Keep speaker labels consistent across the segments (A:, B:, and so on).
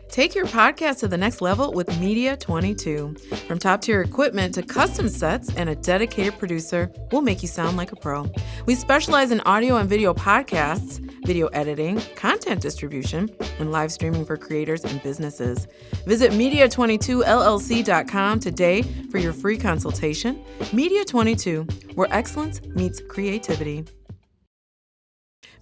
A: Take your podcast to the next level with Media 22. From top-tier equipment to custom sets and a dedicated producer, we'll make you sound like a pro. We specialize in audio and video podcasts, video editing, content distribution, and live streaming for creators and businesses. Visit media22llc.com today for your free consultation. Media 22, where excellence meets creativity.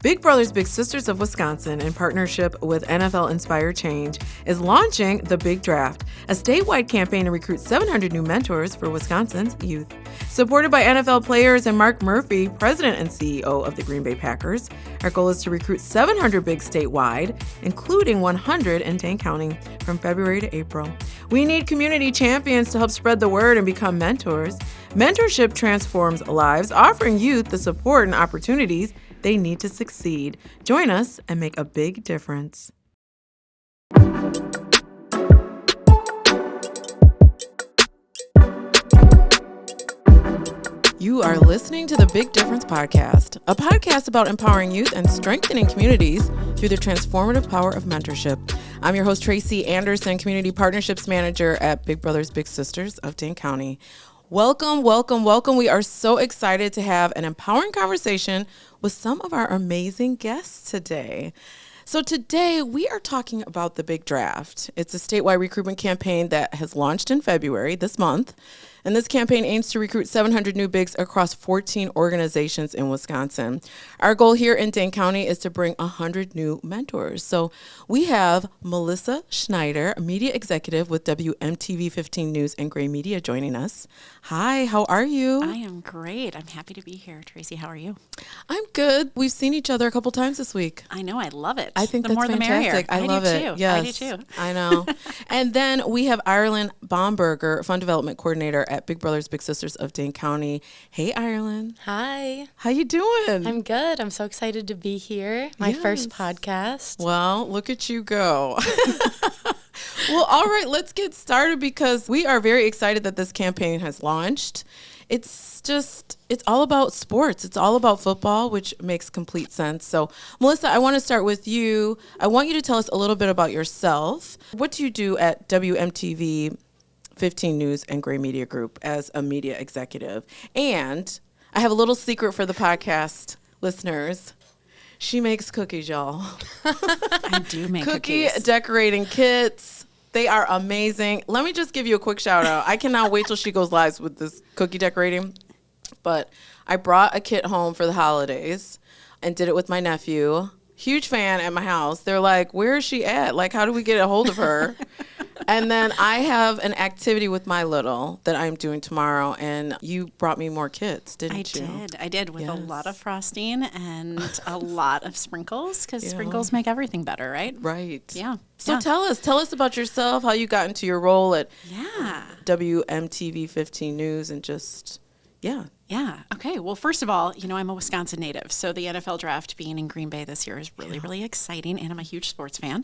A: Big Brothers Big Sisters of Wisconsin, in partnership with NFL Inspire Change, is launching the Big Draft, a statewide campaign to recruit 700 new mentors for Wisconsin's youth. Supported by NFL players and Mark Murphy, president and CEO of the Green Bay Packers, our goal is to recruit 700 bigs statewide, including 100 in Dane County, from February to April. We need community champions to help spread the word and become mentors. Mentorship transforms lives, offering youth the support and opportunities they need to succeed. Join us and make a big difference. You are listening to the Big Difference Podcast, a podcast about empowering youth and strengthening communities through the transformative power of mentorship. I'm your host, Tracy Anderson, Community Partnerships Manager at Big Brothers Big Sisters of Dane County. Welcome, welcome, welcome. We are so excited to have an empowering conversation with some of our amazing guests today. So today we are talking about the Big Draft. It's a statewide recruitment campaign that has launched in February this month. And this campaign aims to recruit 700 new bigs across 14 organizations in Wisconsin. Our goal here in Dane County is to bring 100 new mentors. So we have Melissa Schneider, a media executive with WMTV 15 News and Gray Media, joining us. Hi, how are you?
B: I am great. I'm happy to be here. Tracy, how are you?
A: I'm good. We've seen each other a couple times this week.
B: I know. I love it.
A: I think
B: the
A: that's
B: more
A: fantastic.
B: The merrier.
A: I love it.
B: Too.
A: Yes,
B: I do too.
A: I know. And then we have Ireland Baumberger, Fund Development Coordinator at Big Brothers Big Sisters of Dane County. Hey, Ireland.
C: Hi.
A: How you doing?
C: I'm good. I'm so excited to be here. My first podcast.
A: Well, look at you go. Well, all right, let's get started because we are very excited that this campaign has launched. It's all about sports. It's all about football, which makes complete sense. So, Melissa, I want to start with you. I want you to tell us a little bit about yourself. What do you do at WMTV 15 News and Gray Media Group as a media executive? And I have a little secret for the podcast listeners. She makes cookies, y'all.
B: I do make
A: Cookie
B: cookies.
A: decorating kits. They are amazing. Let me just give you a quick shout out. I cannot wait till she goes live with this cookie decorating. But I brought a kit home for the holidays and did it with my nephew. Huge fan at my house. They're like, where is she at? Like, how do we get a hold of her? And then I have an activity with my little that I'm doing tomorrow, and you brought me more kits, didn't you?
B: I did, with a lot of frosting and a lot of sprinkles, because sprinkles make everything better, right?
A: Right.
B: Yeah.
A: So tell us about yourself, how you got into your role at
B: Yeah.
A: WMTV 15 News, and just,
B: Yeah. Okay. Well, first of all, I'm a Wisconsin native. So the NFL draft being in Green Bay this year is really, really exciting. And I'm a huge sports fan.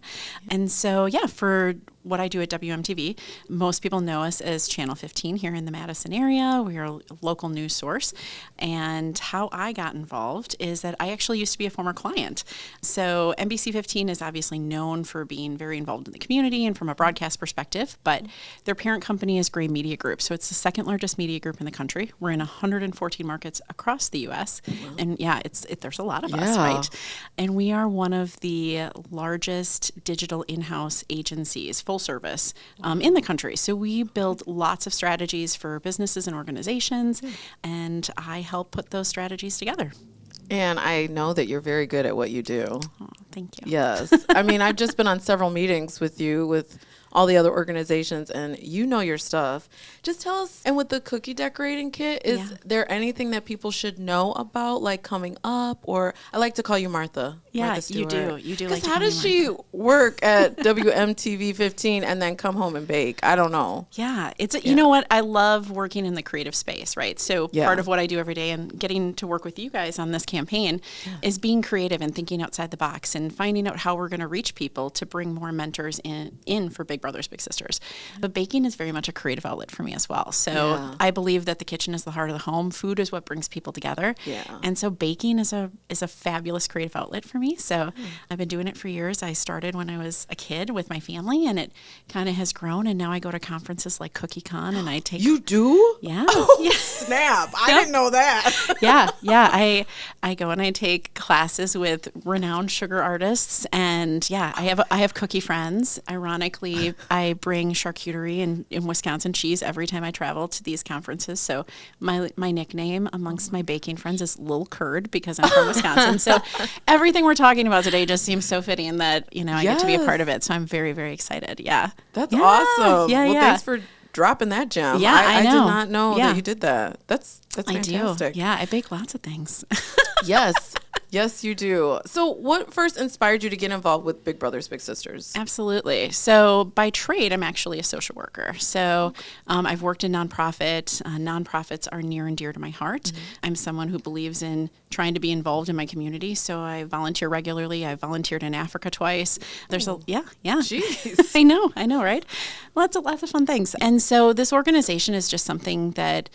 B: And so, for what I do at WMTV, most people know us as Channel 15 here in the Madison area. We are a local news source. And how I got involved is that I actually used to be a former client. So NBC 15 is obviously known for being very involved in the community and from a broadcast perspective, but their parent company is Gray Media Group. So it's the second largest media group in the country. We're in 114 markets across the U.S. And there's a lot of us, right? And we are one of the largest digital in-house agencies, full service, in the country. So we build lots of strategies for businesses and organizations, and I help put those strategies together.
A: And I know that you're very good at what you do.
B: Oh, thank you.
A: Yes. I mean, I've just been on several meetings with you, with all the other organizations, and you know your stuff. Just tell us, and with the cookie decorating kit, is there anything that people should know about, like coming up? Or I like to call you Martha.
B: Yeah,
A: Martha
B: you do. You do.
A: Because how does she work at WMTV 15 and then come home and bake? I don't know.
B: Yeah, you know what? I love working in the creative space, right? So part of what I do every day and getting to work with you guys on this campaign is being creative and thinking outside the box and finding out how we're going to reach people to bring more mentors in for big Brothers Big Sisters. But baking is very much a creative outlet for me as well. So I believe that the kitchen is the heart of the home. Food is what brings people together.
A: Yeah.
B: And so baking is a fabulous creative outlet for me. So I've been doing it for years. I started when I was a kid with my family, and it kind of has grown. And now I go to conferences like CookieCon, and I take.
A: You do?
B: Yeah.
A: Oh, snap. I didn't know that.
B: Yeah. I go and I take classes with renowned sugar artists, and I have cookie friends. Ironically, I bring charcuterie and Wisconsin cheese every time I travel to these conferences. So my nickname amongst my baking friends is Lil Curd because I'm from Wisconsin. So everything we're talking about today just seems so fitting that, I get to be a part of it. So I'm very, very excited. Yeah.
A: That's awesome.
B: Yeah,
A: well, thanks for dropping that gem.
B: Yeah, I know.
A: I did not know that you did that. That's fantastic.
B: I do. Yeah, I bake lots of things.
A: Yes, you do. So what first inspired you to get involved with Big Brothers Big Sisters?
B: Absolutely. So by trade, I'm actually a social worker. So I've worked in nonprofit. Nonprofits are near and dear to my heart. Mm-hmm. I'm someone who believes in trying to be involved in my community. So I volunteer regularly. I volunteered in Africa twice. There's
A: Jeez.
B: I know, right? Lots of fun things. And so this organization is just something that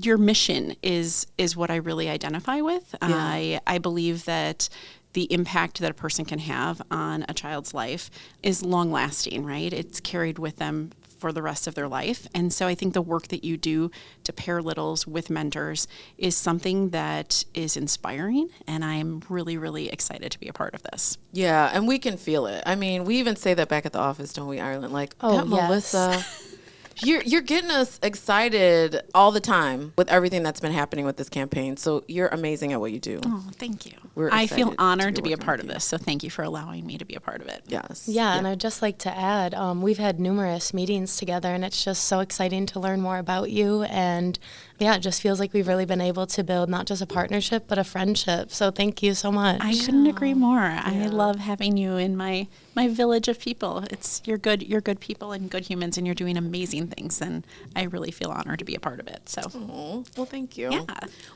B: your mission is what I really identify with. Yeah. I believe that the impact that a person can have on a child's life is long lasting, right? It's carried with them for the rest of their life. And so I think the work that you do to pair littles with mentors is something that is inspiring. And I'm really, really excited to be a part of this.
A: Yeah, and we can feel it. I mean, we even say that back at the office, don't we, Ireland? Like,
C: yes.
A: Melissa... You're getting us excited all the time with everything that's been happening with this campaign. So you're amazing at what you do.
B: Oh, thank you.
A: I
B: feel honored to be a part of this. So thank you for allowing me to be a part of it.
A: Yes.
C: Yeah, and I'd just like to add, we've had numerous meetings together, and it's just so exciting to learn more about you. And it just feels like we've really been able to build not just a partnership, but a friendship. So thank you so much.
B: I couldn't agree more. Yeah. I love having you in my village of people. You're good people and good humans, and you're doing amazing things. And I really feel honored to be a part of it. So,
A: well, thank you.
B: Yeah.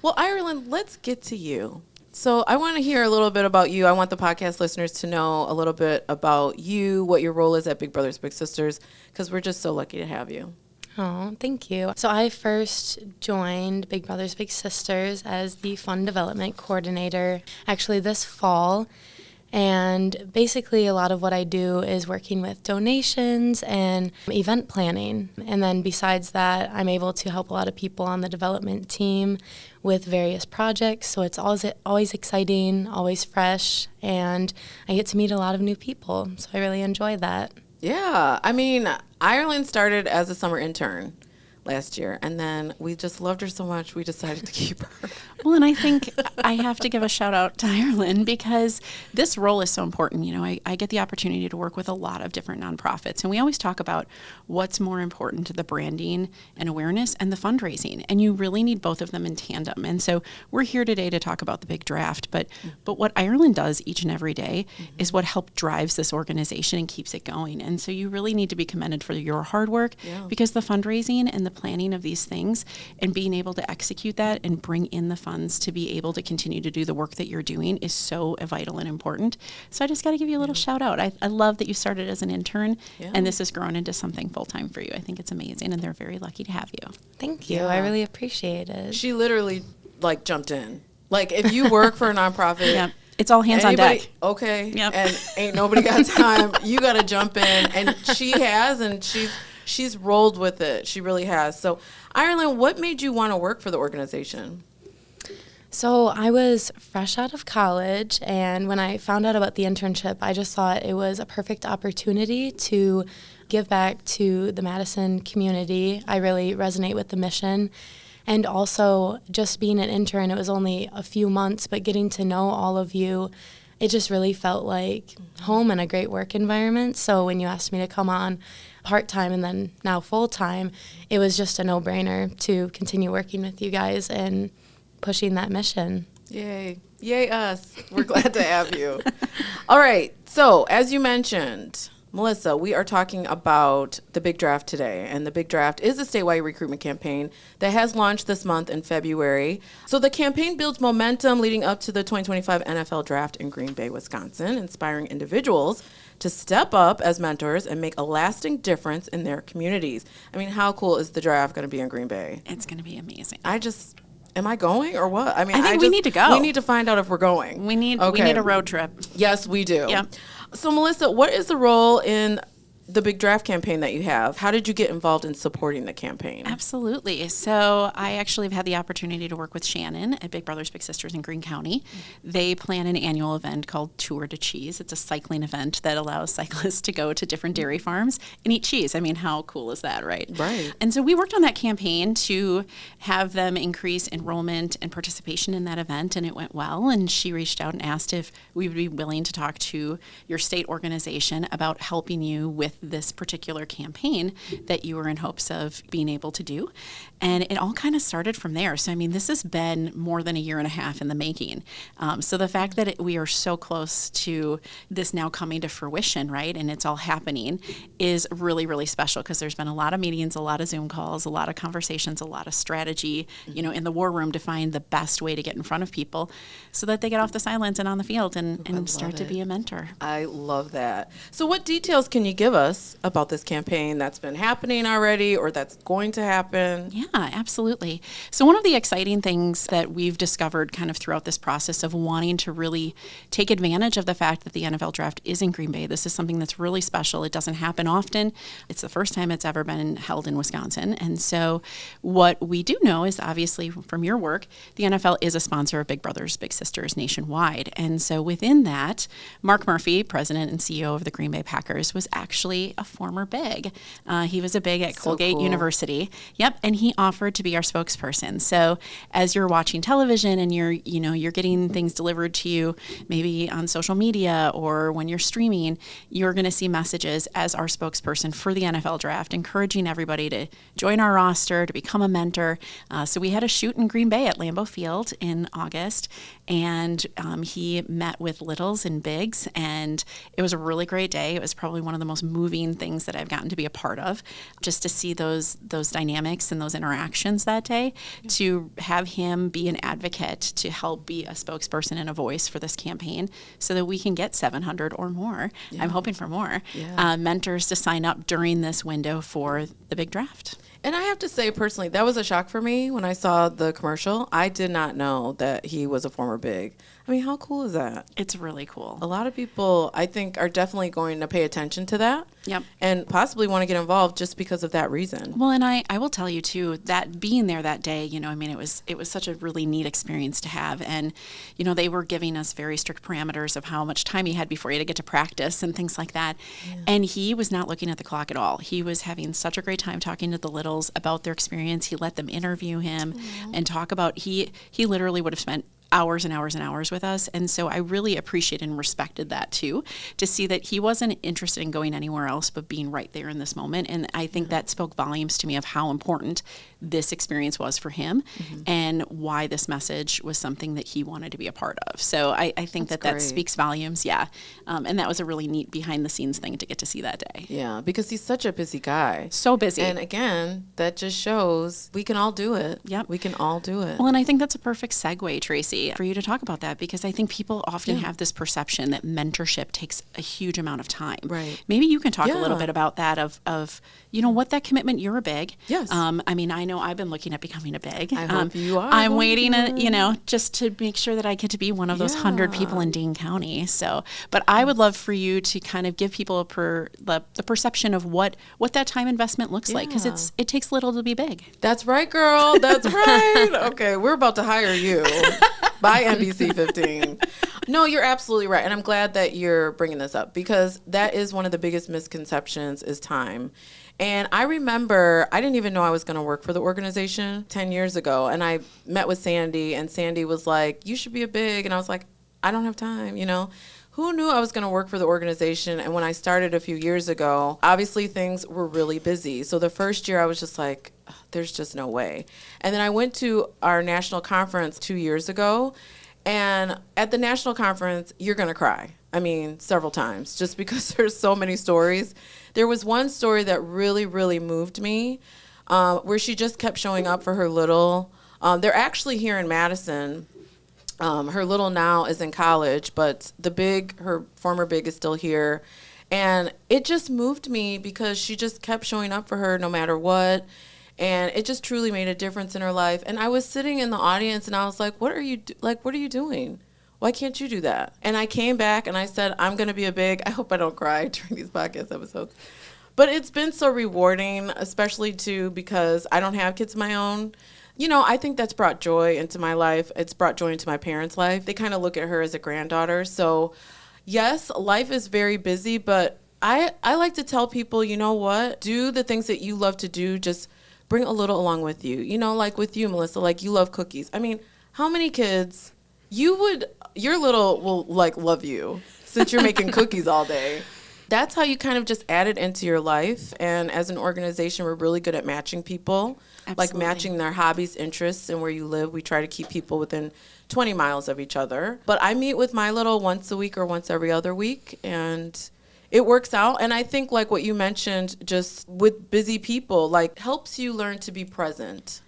A: Well, Ireland, let's get to you. So I want to hear a little bit about you. I want the podcast listeners to know a little bit about you, what your role is at Big Brothers Big Sisters, because we're just so lucky to have you.
C: Oh, thank you. So I first joined Big Brothers Big Sisters as the Fund Development Coordinator actually this fall. And basically a lot of what I do is working with donations and event planning. And then besides that, I'm able to help a lot of people on the development team with various projects. So it's always exciting, always fresh, and I get to meet a lot of new people. So I really enjoy that.
A: Yeah. I mean, Ireland started as a summer intern last year, and then we just loved her so much we decided to keep her.
B: Well, and I think I have to give a shout out to Ireland because this role is so important. I get the opportunity to work with a lot of different nonprofits, and we always talk about what's more important to the branding and awareness and the fundraising, and you really need both of them in tandem. And so we're here today to talk about the big draft, but what Ireland does each and every day is what helps drives this organization and keeps it going. And so you really need to be commended for your hard work because the fundraising and the planning of these things and being able to execute that and bring in the funds to be able to continue to do the work that you're doing is so vital and important. So I just got to give you a little shout out. I love that you started as an intern and this has grown into something full-time for you. I think it's amazing and they're very lucky to have you.
C: Thank you. I really appreciate it.
A: She literally jumped in. Like if you work for a nonprofit,
B: it's all hands on deck.
A: Okay. Yep. And ain't nobody got time. You got to jump in. And she has, and she's rolled with it. She really has. So, Ireland, what made you want to work for the organization?
C: So I was fresh out of college, and when I found out about the internship, I just thought it was a perfect opportunity to give back to the Madison community. I really resonate with the mission. And also, just being an intern, it was only a few months, but getting to know all of you, it just really felt like home and a great work environment. So when you asked me to come on part-time and then now full-time, it was just a no-brainer to continue working with you guys and pushing that mission.
A: Yay. Yay us. We're glad to have you. All right. So as you mentioned, Melissa, we are talking about the Big Draft today, and the Big Draft is a statewide recruitment campaign that has launched this month in February. So the campaign builds momentum leading up to the 2025 NFL Draft in Green Bay, Wisconsin, inspiring individuals to step up as mentors and make a lasting difference in their communities. I mean, how cool is the draft going to be in Green Bay?
B: It's going to be amazing.
A: Am I going or what? I mean,
B: I think we need to go.
A: We need to find out if we're going.
B: We need a road trip.
A: Yes, we do.
B: Yeah.
A: So, Melissa, what is the role in the Big Draft campaign that you have? How did you get involved in supporting the campaign?
B: Absolutely. So I actually have had the opportunity to work with Shannon at Big Brothers Big Sisters in Greene County. They plan an annual event called Tour de Cheese. It's a cycling event that allows cyclists to go to different dairy farms and eat cheese. I mean, how cool is that, right?
A: Right.
B: And so we worked on that campaign to have them increase enrollment and participation in that event, and it went well. And she reached out and asked if we would be willing to talk to your state organization about helping you with this particular campaign that you were in hopes of being able to do. And it all kind of started from there. So, I mean, this has been more than a year and a half in the making. So the fact that we are so close to this now coming to fruition, right, and it's all happening is really, really special because there's been a lot of meetings, a lot of Zoom calls, a lot of conversations, a lot of strategy, in the war room to find the best way to get in front of people so that they get off the sidelines and on the field and start to be a mentor.
A: I love that. So what details can you give us about this campaign that's been happening already or that's going to happen?
B: Yeah, absolutely. So one of the exciting things that we've discovered kind of throughout this process of wanting to really take advantage of the fact that the NFL Draft is in Green Bay, this is something that's really special. It doesn't happen often. It's the first time it's ever been held in Wisconsin. And so what we do know is obviously from your work, the NFL is a sponsor of Big Brothers Big Sisters nationwide. And so within that, Mark Murphy, president and CEO of the Green Bay Packers, was actually a former Big. He was a Big at Colgate University. Yep, and he offered to be our spokesperson. So as you're watching television and you're getting things delivered to you, maybe on social media or when you're streaming, you're going to see messages as our spokesperson for the NFL Draft, encouraging everybody to join our roster, to become a mentor. So we had a shoot in Green Bay at Lambeau Field in August, and he met with littles and bigs, and it was a really great day. It was probably one of the most moving things that I've gotten to be a part of, just to see those dynamics and those interactions that day, to have him be an advocate, to help be a spokesperson and a voice for this campaign so that we can get 700 or more. Yeah. I'm hoping for more mentors to sign up during this window for the Big Draft.
A: And I have to say, personally, that was a shock for me when I saw the commercial. I did not know that he was a former Big. I mean, how cool is that?
B: It's really cool.
A: A lot of people, I think, are definitely going to pay attention to that.
B: Yep.
A: And possibly want to get involved just because of that reason.
B: Well, and I will tell you, too, that being there that day, it was such a really neat experience to have. And, they were giving us very strict parameters of how much time he had before he had to get to practice and things like that. Yeah. And he was not looking at the clock at all. He was having such a great time talking to the littles about their experience. He let them interview him and talk about, he literally would have spent hours and hours and hours with us. And so I really appreciated and respected that too, to see that he wasn't interested in going anywhere else but being right there in this moment. And I think that spoke volumes to me of how important this experience was for him and why this message was something that he wanted to be a part of. So I think that speaks volumes. Yeah. And that was a really neat behind the scenes thing to get to see that day.
A: Yeah, because he's such a busy guy.
B: So busy.
A: And again, that just shows we can all do it.
B: Yep.
A: We can all do it.
B: Well, and I think that's a perfect segue, Tracy, for you to talk about that, because I think people often have this perception that mentorship takes a huge amount of time.
A: Right.
B: Maybe you can talk a little bit about that of what that commitment, you're a Big.
A: Yes.
B: I mean, I know I've been looking at becoming a Big.
A: I hope you are.
B: I'm waiting, just to make sure that I get to be one of those 100 people in Dean County. So, but I would love for you to kind of give people the perception of what that time investment looks like, because it takes little to be big.
A: That's right, girl. That's right. Okay, we're about to hire you. By NBC 15. No, you're absolutely right. And I'm glad that you're bringing this up, because that is one of the biggest misconceptions is time. And I remember I didn't even know I was going to work for the organization 10 years ago. And I met with Sandy, and Sandy was like, you should be a Big. And I was like, I don't have time, Who knew I was going to work for the organization? And when I started a few years ago, obviously things were really busy. So the first year I was just like, there's just no way. And then I went to our national conference 2 years ago. And at the national conference, you're going to cry. I mean, several times, just because there's so many stories. There was one story that really, really moved me, where she just kept showing up for her little. They're actually here in Madison. Her little now is in college, but her former big is still here. And it just moved me because she just kept showing up for her no matter what. And it just truly made a difference in her life. And I was sitting in the audience and I was like, what are you doing? Why can't you do that? And I came back and I said, I'm going to be a big, I hope I don't cry during these podcast episodes. But it's been so rewarding, especially too, because I don't have kids of my own. You know, I think that's brought joy into my life. It's brought joy into my parents' life. They kind of look at her as a granddaughter. So yes, life is very busy, but I like to tell people, you know what? Do the things that you love to do. Just bring a little along with you. You know, like with you, Melissa, like you love cookies. I mean, how many kids your little will like love you since you're making cookies all day. That's how you kind of just add it into your life. And as an organization, we're really good at matching people. Absolutely. Like matching their hobbies, interests, and where you live. We try to keep people within 20 miles of each other. But I meet with my little once a week or once every other week, and it works out. And I think like what you mentioned, just with busy people, like helps you learn to be present.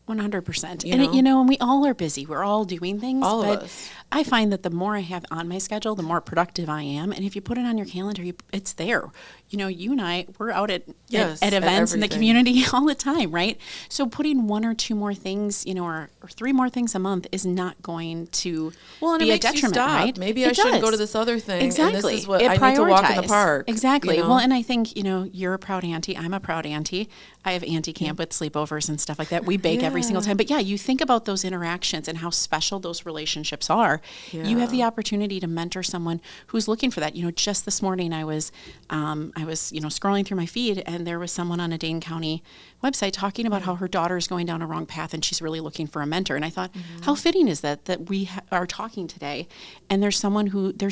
B: 100%. And we all are busy. We're all doing things.
A: All of us.
B: I find that the more I have on my schedule, the more productive I am. And if you put it on your calendar, it's there. You know, you and I, we're out at events in the community all the time, right? So putting one or two more things, or three more things a month is not going to be a detriment, right?
A: Maybe I shouldn't go to this other thing.
B: Exactly.
A: And this is what I need to walk in the park.
B: Exactly. Well, and I think, you're a proud auntie. I'm a proud auntie. I have auntie camp with sleepovers and stuff like that. We bake every single time. But yeah, you think about those interactions and how special those relationships are. Yeah. You have the opportunity to mentor someone who's looking for that. Just this morning I was scrolling through my feed, and there was someone on a Dane County website talking about how her daughter is going down a wrong path and she's really looking for a mentor. And I thought, how fitting is that we are talking today, and there's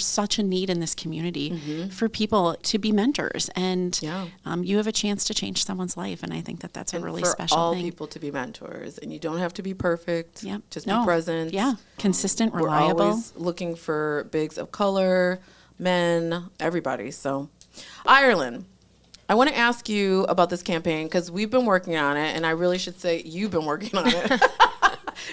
B: such a need in this community for people to be mentors, and you have a chance to change someone's life. And I think that's a really special thing.
A: For all people to be mentors, and you don't have to be perfect.
B: Yep.
A: Just be present.
B: Yeah. Consistent, reliable.
A: We're always looking for bigs of color, men, everybody. So, Ireland, I want to ask you about this campaign because we've been working on it, and I really should say you've been working on it.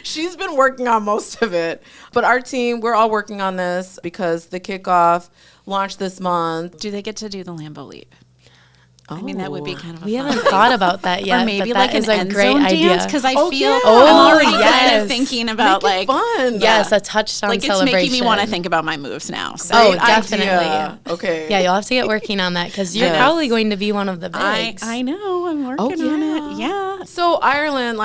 A: She's been working on most of it. But our team, we're all working on this because the kickoff launched this month.
B: Do they get to do the Lambeau Leap? I mean, that would be kind of
C: we haven't thought about that yet.
B: Or maybe
C: but
B: like
C: that is
B: an
C: a
B: end
C: great
B: zone
C: idea.
B: dance, because I feel
A: yeah.
B: I'm already kind of thinking about
A: Make it fun.
C: Yes, a touchdown celebration.
B: It's making me want to think about my moves now. So.
C: Oh, definitely.
A: Idea. Okay.
C: Yeah, you'll have to get working on that because you're probably going to be one of the bigs.
B: I know. I'm working on it. Yeah.
A: So Ireland,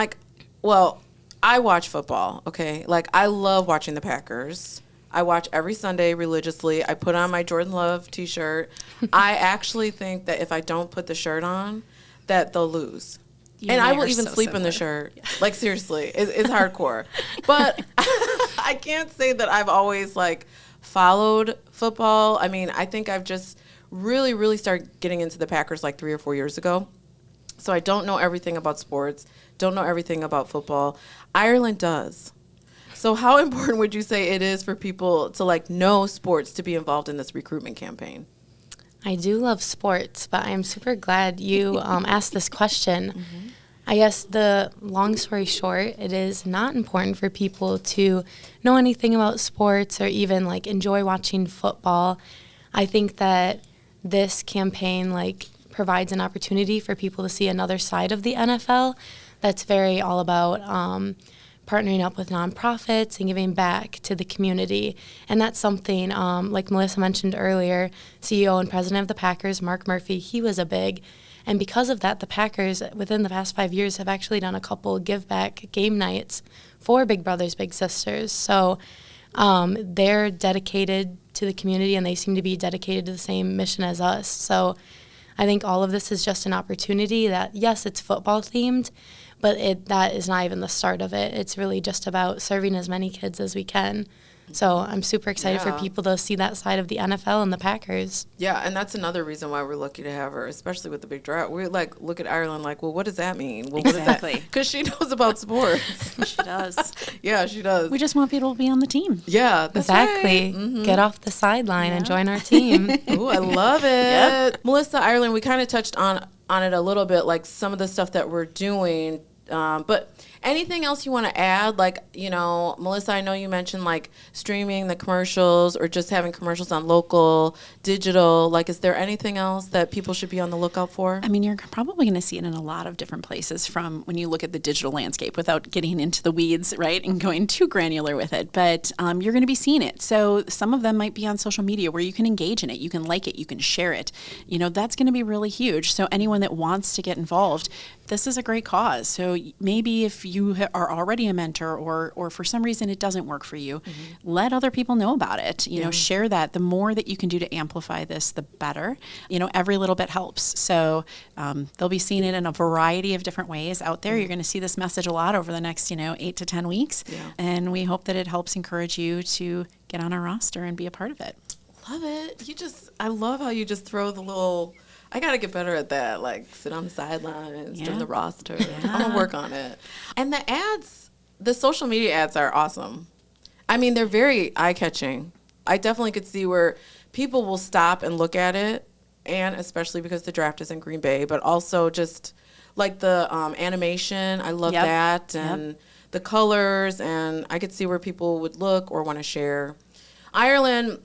A: I watch football. Okay, I love watching the Packers. I watch every Sunday religiously. I put on my Jordan Love T-shirt. I actually think that if I don't put the shirt on, that they'll lose. And I will even sleep in the shirt. Seriously, it's hardcore. But I can't say that I've always, followed football. I mean, I think I've just really, really started getting into the Packers 3 or 4 years ago. So I don't know everything about sports, don't know everything about football. Ireland does. So how important would you say it is for people to know sports to be involved in this recruitment campaign?
C: I do love sports, but I'm super glad you asked this question. I guess the long story short, it is not important for people to know anything about sports or even enjoy watching football. I think that this campaign provides an opportunity for people to see another side of the NFL that's very all about partnering up with nonprofits and giving back to the community. And that's something, like Melissa mentioned earlier, CEO and president of the Packers, Mark Murphy, he was a big. And because of that, the Packers, within the past 5 years, have actually done a couple give back game nights for Big Brothers Big Sisters. So they're dedicated to the community, and they seem to be dedicated to the same mission as us. So I think all of this is just an opportunity that, yes, it's football themed, but that is not even the start of it. It's really just about serving as many kids as we can. So I'm super excited for
A: Yeah.
C: people to see that side of the NFL and the Packers.
A: Yeah, and that's another reason why we're lucky to have her, especially with the big draft. We like look at Ireland like, well, what does that mean? Well, what
B: Exactly.
A: Because she knows about sports.
B: She does.
A: Yeah, she does.
B: We just want people to be on the team.
A: Yeah, that's
C: Exactly.
A: right.
C: Get off the sideline and join our team.
A: Ooh, I love it. Melissa, Ireland, we kind of touched on it a little bit, like some of the stuff that we're doing. But anything else you want to add? Like, Melissa, I know you mentioned like streaming the commercials or just having commercials on local, digital. Like, is there anything else that people should be on the lookout for?
B: I mean, you're probably going to see it in a lot of different places from when you look at the digital landscape without getting into the weeds, right, and going too granular with it. But you're going to be seeing it. So some of them might be on social media where you can engage in it. You can like it. You can share it. That's going to be really huge. So anyone that wants to get involved, this is a great cause. So maybe if you are already a mentor or for some reason it doesn't work for you, let other people know about it. Share that. The more that you can do to amplify this, the better. Every little bit helps. So they'll be seeing it in a variety of different ways out there. You're going to see this message a lot over the next, 8 to 10 weeks.
A: Yeah.
B: And we hope that it helps encourage you to get on our roster and be a part of it.
A: Love it. I love how you just throw the little, I got to get better at that, like sit on the sidelines, join the roster. I'm going to work on it. And the ads, the social media ads are awesome. I mean, they're very eye-catching. I definitely could see where people will stop and look at it, and especially because the draft is in Green Bay, but also just like the animation. I love that, and the colors, and I could see where people would look or want to share. Ireland.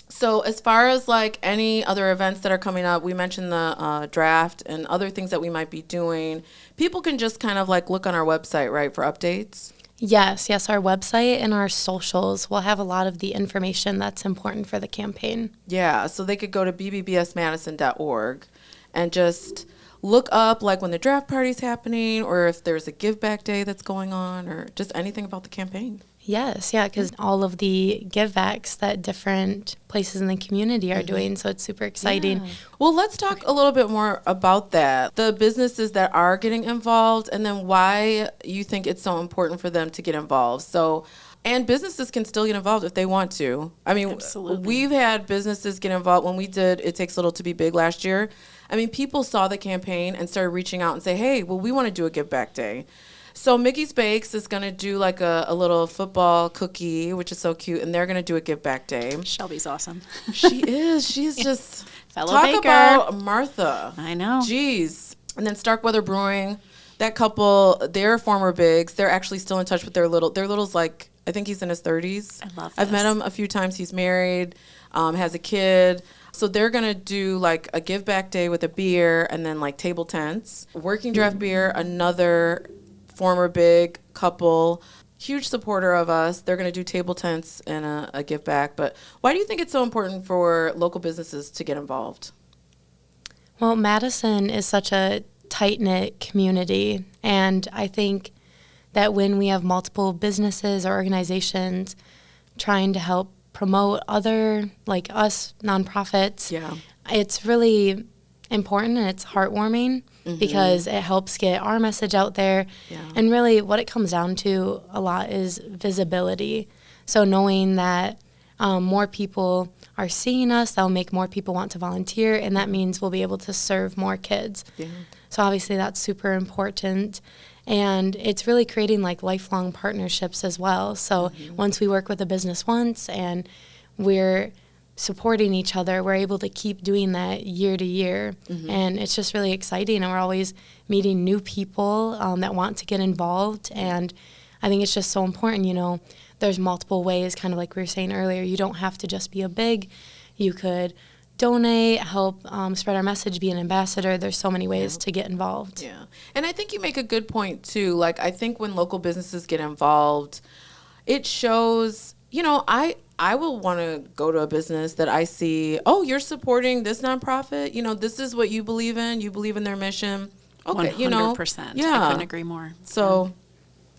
A: So as far as like any other events that are coming up, we mentioned the draft and other things that we might be doing. People can just kind of like look on our website, right, for updates?
C: Yes, our website and our socials will have a lot of the information that's important for the campaign.
A: Yeah, so they could go to bbbsmadison.org and just look up like when the draft party's happening or if there's a give back day that's going on or just anything about the campaign.
C: Yes, because all of the givebacks that different places in the community are doing, so it's super exciting.
A: Yeah. Well, let's talk a little bit more about that, the businesses that are getting involved, and then why you think it's so important for them to get involved. So, and businesses can still get involved if they want to. I mean,
B: Absolutely.
A: We've had businesses get involved when we did It Takes Little to Be Big last year. I mean, people saw the campaign and started reaching out and say, hey, well, we want to do a give back day. So Mickey's Bakes is going to do like a little football cookie, which is so cute, and they're going to do a give back day.
B: Shelby's awesome.
A: She is. She's just
B: Fellow
A: talk
B: baker.
A: about Martha.
B: I know.
A: Jeez. And then Starkweather Brewing, that couple, they're former bigs. They're actually still in touch with their little's like, I think he's in his 30s.
B: I love
A: I've met
B: this.
A: him a few times. He's married, has a kid. So they're going to do like a give back day with a beer and then like table tents. Working Draft Beer, another former big couple, huge supporter of us. They're going to do table tents and a give back. But why do you think it's so important for local businesses to get involved?
C: Well, Madison is such a tight-knit community, and I think that when we have multiple businesses or organizations trying to help promote other, like us, nonprofits, it's really important and it's heartwarming because it helps get our message out there. And really what it comes down to a lot is visibility. So knowing that more people are seeing us, that'll make more people want to volunteer, and that means we'll be able to serve more kids. So obviously that's super important. And it's really creating like lifelong partnerships as well. So once we work with a business once and we're supporting each other, we're able to keep doing that year to year. And it's just really exciting. And we're always meeting new people that want to get involved. And I think it's just so important, there's multiple ways, kind of like we were saying earlier. You don't have to just be a big. You could donate, help spread our message, be an ambassador. There's so many ways to get involved.
A: And I think you make a good point, too. Like, I think when local businesses get involved, it shows, I will want to go to a business that I see, oh, you're supporting this nonprofit. This is what you believe in. You believe in their mission. Okay,
B: 100%. I couldn't agree more.
A: So,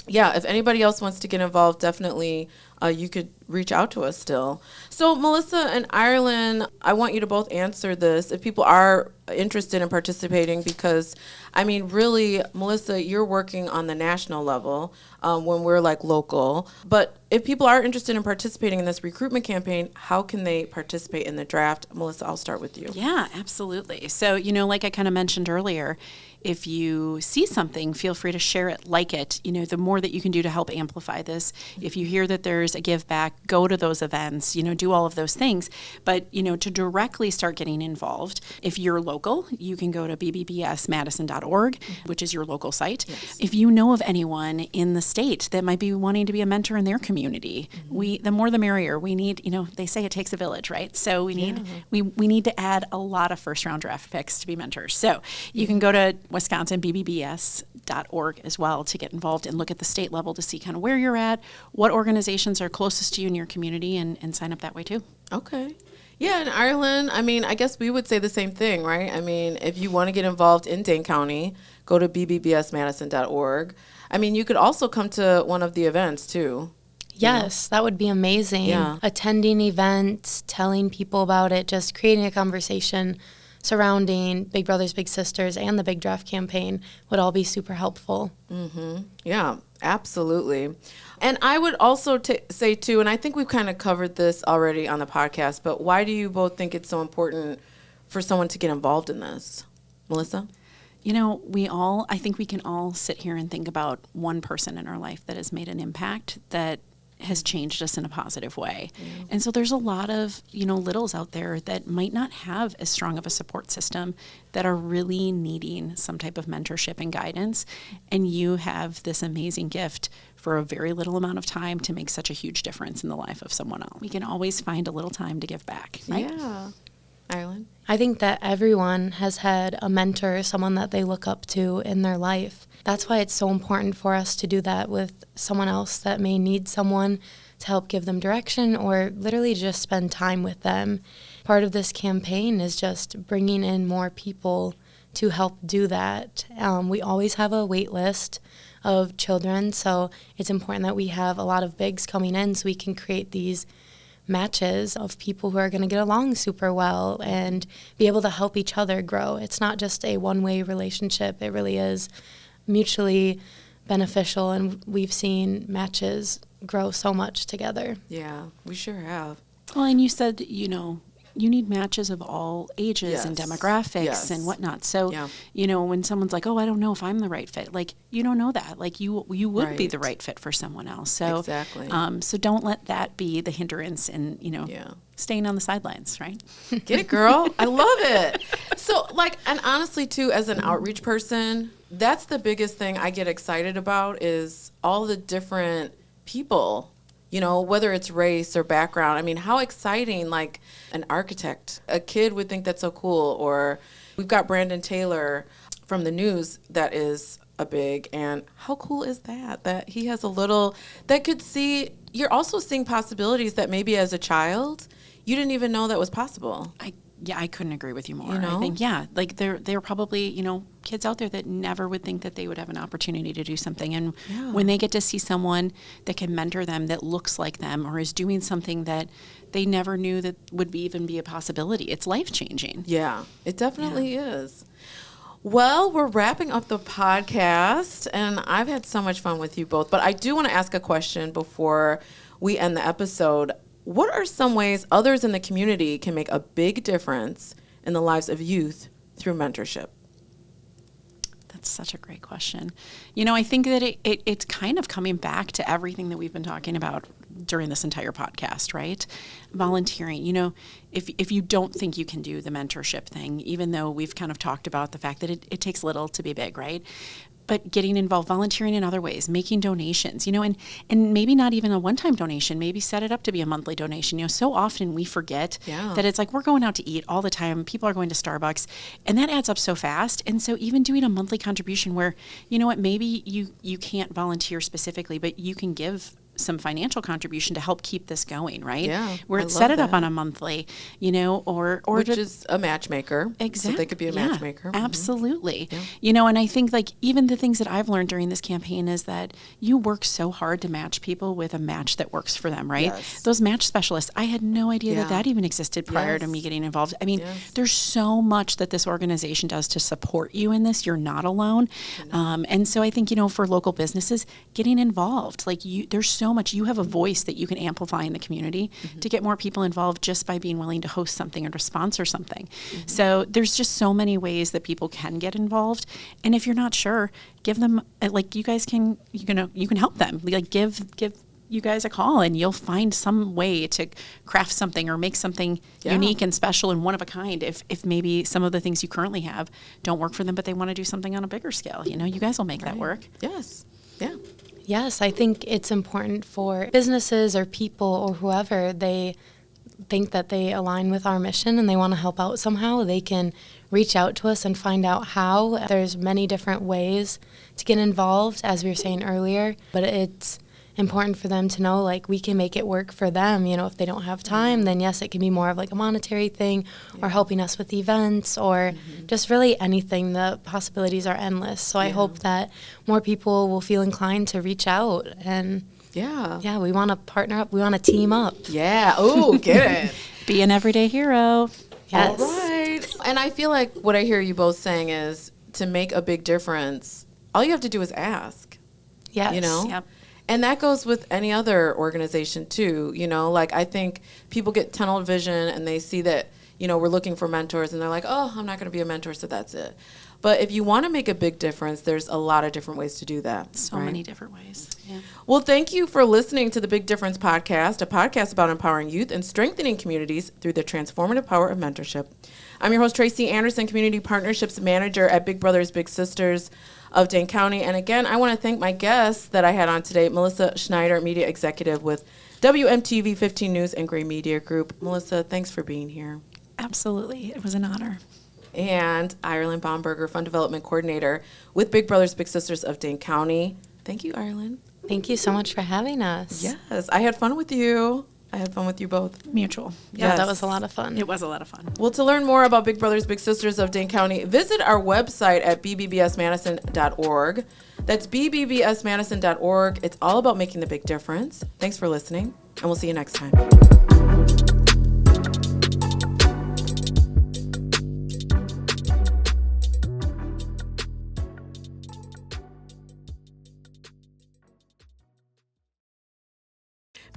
A: if anybody else wants to get involved, definitely you could reach out to us still. So Melissa and Ireland, I want you to both answer this if people are interested in participating, because I mean, really, Melissa, you're working on the national level when we're like local. But if people are interested in participating in this recruitment campaign, how can they participate in the draft? Melissa, I'll start with you.
B: Yeah, absolutely. So, like I kind of mentioned earlier, if you see something, feel free to share it, like it. The more that you can do to help amplify this. If you hear that there's a give back, go to those events, do all of those things. But, to directly start getting involved, if you're local, you can go to bbbsmadison.org, which is your local site. Yes. If you know of anyone in the state that might be wanting to be a mentor in their community, the more the merrier. We need, they say it takes a village, right? So we need to add a lot of first round draft picks to be mentors. So you can go to WisconsinBBBS.org as well to get involved and look at the state level to see kind of where you're at, what organizations are closest to you in your community, and sign up that way too.
A: Okay. Yeah, in Ireland, I mean, I guess we would say the same thing, right? I mean, if you want to get involved in Dane County, go to bbbsmadison.org. I mean, you could also come to one of the events too.
C: Yes, that would be amazing.
A: Yeah.
C: Attending events, telling people about it, just creating a conversation surrounding Big Brothers Big Sisters and the Big Draft campaign would all be super helpful.
A: Yeah, absolutely. And I would also say too, and I think we've kind of covered this already on the podcast, but why do you both think it's so important for someone to get involved in this? Melissa?
B: I think we can all sit here and think about one person in our life that has made an impact that has changed us in a positive way. Yeah. And so there's a lot of, littles out there that might not have as strong of a support system that are really needing some type of mentorship and guidance. And you have this amazing gift for a very little amount of time to make such a huge difference in the life of someone else. We can always find a little time to give back, right?
A: Yeah. Ireland?
C: I think that everyone has had a mentor, someone that they look up to in their life. That's why it's so important for us to do that with someone else that may need someone to help give them direction or literally just spend time with them. Part of this campaign is just bringing in more people to help do that. We always have a wait list of children, so it's important that we have a lot of bigs coming in so we can create these matches of people who are going to get along super well and be able to help each other grow. It's not just a one-way relationship. It really is mutually beneficial, and we've seen matches grow so much together.
A: Yeah, we sure have.
B: Well, and you said, you need matches of all ages and demographics and whatnot. So, when someone's like, oh, I don't know if I'm the right fit, like, you don't know that. Like, you would be the right fit for someone else. So,
A: exactly.
B: So don't let that be the hindrance in, staying on the sidelines, right?
A: Get it, girl. I love it. So, and honestly, too, as an outreach person, that's the biggest thing I get excited about is all the different people, whether it's race or background. I mean, how exciting, like an architect, a kid would think that's so cool. Or we've got Brandon Taylor from the news that is a big, and how cool is that he has a little, that could see, you're also seeing possibilities that maybe as a child, you didn't even know that was possible.
B: I couldn't agree with you more. I think, like there are probably, kids out there that never would think that they would have an opportunity to do something. And when they get to see someone that can mentor them, that looks like them or is doing something that they never knew that would even be a possibility, it's life-changing.
A: Yeah, it definitely is. Well, we're wrapping up the podcast, and I've had so much fun with you both. But I do want to ask a question before we end the episode. What are some ways others in the community can make a big difference in the lives of youth through mentorship?
B: That's such a great question. I think that it's kind of coming back to everything that we've been talking about during this entire podcast, right? Volunteering. If you don't think you can do the mentorship thing, even though we've kind of talked about the fact that it takes little to be big, right? But getting involved, volunteering in other ways, making donations, and maybe not even a one-time donation, maybe set it up to be a monthly donation. So often we forget that it's like we're going out to eat all the time. People are going to Starbucks, and that adds up so fast. And so even doing a monthly contribution where, maybe you can't volunteer specifically, but you can give some financial contribution to help keep this going, right?
A: Yeah,
B: Where
A: I
B: it's set
A: love
B: it up
A: that.
B: on a monthly, you know, or
A: Which
B: to,
A: is a matchmaker.
B: exactly.
A: So they could be a matchmaker. Mhm.
B: Absolutely. You know, and I think like even the things that I've learned during this campaign is that you work so hard to match people with a match that works for them, right?
A: Yes.
B: Those match specialists, I had no idea
A: Yeah.
B: that even existed prior to
A: Yes.
B: me getting involved. I mean,
A: Yes.
B: there's so much that this organization does to support you in this. You're not alone. And so I think, you know, for local businesses, getting involved, like there's so much, you have a voice that you can amplify in the community to get more people involved just by being willing to host something or to sponsor something. So there's just so many ways that people can get involved. And if you're not sure, give them, like you can help them. Like give you guys a call and you'll find some way to craft something or make something unique and special and one of a kind. If maybe some of the things you currently have don't work for them, but they want to do something on a bigger scale, you know, you guys will make that work.
A: Yes. Yeah.
C: Yes, I think it's important for businesses or people or whoever, they think that they align with our mission and they want to help out somehow, they can reach out to us and find out how. There's many different ways to get involved, as we were saying earlier, but it's important for them to know, like, we can make it work for them. You know, if they don't have time, then yes, it can be more of like a monetary thing or helping us with events or just really anything. The possibilities are endless. So I hope that more people will feel inclined to reach out and yeah, we want to partner up. We want to team up.
A: Yeah. Oh, get it.
B: Be an everyday hero.
C: Yes.
A: All right. And I feel like what I hear you both saying is to make a big difference, all you have to do is ask.
C: Yes.
A: You know?
B: Yep.
A: And that goes with any other organization too, you know, like I think people get tunnel vision and they see that, you know, we're looking for mentors and they're like, oh, I'm not going to be a mentor, so that's it. But if you want to make a big difference, there's a lot of different ways to do that.
B: So many different ways. Yeah.
A: Well, thank you for listening to the Big Difference Podcast, a podcast about empowering youth and strengthening communities through the transformative power of mentorship. I'm your host, Tracy Anderson, Community Partnerships Manager at Big Brothers Big Sisters of Dane County. And again, I want to thank my guests that I had on today, Melissa Schneider, Media Executive with WMTV 15 News and Gray Media Group. Melissa, thanks for being here.
B: Absolutely. It was an honor.
A: And Ireland Baumberger, Fund Development Coordinator with Big Brothers Big Sisters of Dane County. Thank you, Ireland.
C: Thank you so much for having us.
A: Yes, I had fun with you. I had fun with you both.
B: Mutual.
C: Yeah, that was a lot of fun.
B: It was a lot of fun.
A: Well, to learn more about Big Brothers Big Sisters of Dane County, visit our website at bbbsmadison.org. That's bbbsmadison.org. It's all about making the big difference. Thanks for listening, and we'll see you next time.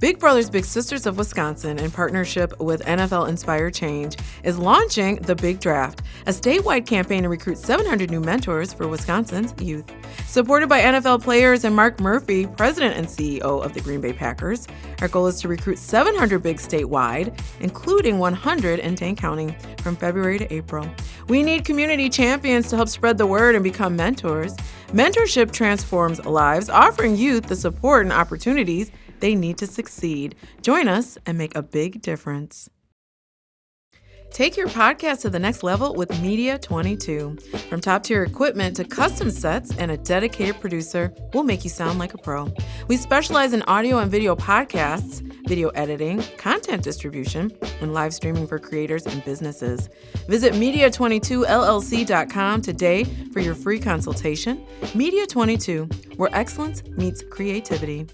A: Big Brothers Big Sisters of Wisconsin, in partnership with NFL Inspire Change, is launching the Big Draft, a statewide campaign to recruit 700 new mentors for Wisconsin's youth. Supported by NFL players and Mark Murphy, President and CEO of the Green Bay Packers, our goal is to recruit 700 bigs statewide, including 100 in Dane County, from February to April. We need community champions to help spread the word and become mentors. Mentorship transforms lives, offering youth the support and opportunities they need to succeed. Join us and make a big difference. Take your podcast to the next level with Media 22. From top-tier equipment to custom sets and a dedicated producer, we'll make you sound like a pro. We specialize in audio and video podcasts, video editing, content distribution, and live streaming for creators and businesses. Visit Media22LLC.com today for your free consultation. Media 22, where excellence meets creativity.